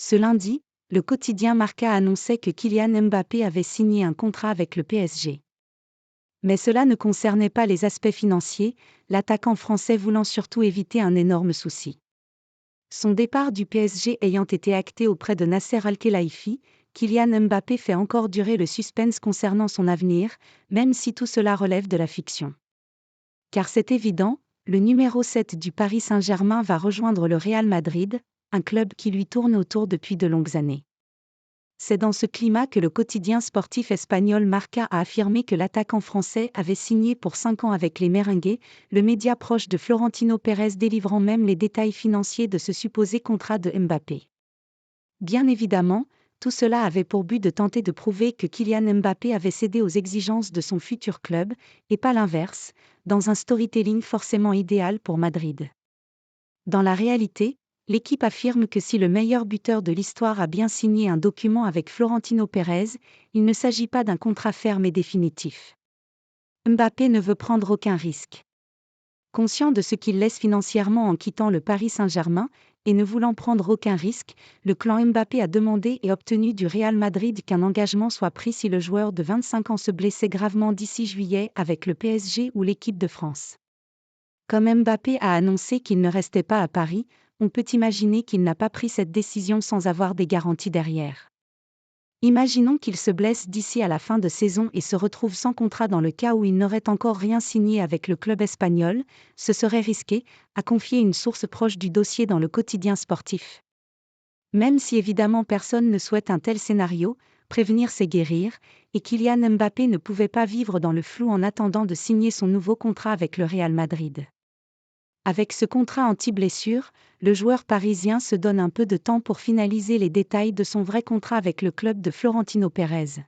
Ce lundi, le quotidien Marca annonçait que Kylian Mbappé avait signé un contrat avec le PSG. Mais cela ne concernait pas les aspects financiers, l'attaquant français voulant surtout éviter un énorme souci. Son départ du PSG ayant été acté auprès de Nasser Al-Khelaifi, Kylian Mbappé fait encore durer le suspense concernant son avenir, même si tout cela relève de la fiction. Car c'est évident, le numéro 7 du Paris Saint-Germain va rejoindre le Real Madrid, un club qui lui tourne autour depuis de longues années. C'est dans ce climat que le quotidien sportif espagnol Marca a affirmé que l'attaquant français avait signé pour 5 ans avec les Merengues, le média proche de Florentino Pérez délivrant même les détails financiers de ce supposé contrat de Mbappé. Bien évidemment, tout cela avait pour but de tenter de prouver que Kylian Mbappé avait cédé aux exigences de son futur club, et pas l'inverse, dans un storytelling forcément idéal pour Madrid. Dans la réalité, l'équipe affirme que si le meilleur buteur de l'histoire a bien signé un document avec Florentino Pérez, il ne s'agit pas d'un contrat ferme et définitif. Mbappé ne veut prendre aucun risque. Conscient de ce qu'il laisse financièrement en quittant le Paris Saint-Germain, et ne voulant prendre aucun risque, le clan Mbappé a demandé et obtenu du Real Madrid qu'un engagement soit pris si le joueur de 25 ans se blessait gravement d'ici juillet avec le PSG ou l'équipe de France. Comme Mbappé a annoncé qu'il ne restait pas à Paris, on peut imaginer qu'il n'a pas pris cette décision sans avoir des garanties derrière. Imaginons qu'il se blesse d'ici à la fin de saison et se retrouve sans contrat dans le cas où il n'aurait encore rien signé avec le club espagnol, ce serait risqué, a confié une source proche du dossier dans le quotidien sportif. Même si évidemment personne ne souhaite un tel scénario, prévenir c'est guérir, et Kylian Mbappé ne pouvait pas vivre dans le flou en attendant de signer son nouveau contrat avec le Real Madrid. Avec ce contrat anti-blessure, le joueur parisien se donne un peu de temps pour finaliser les détails de son vrai contrat avec le club de Florentino Pérez.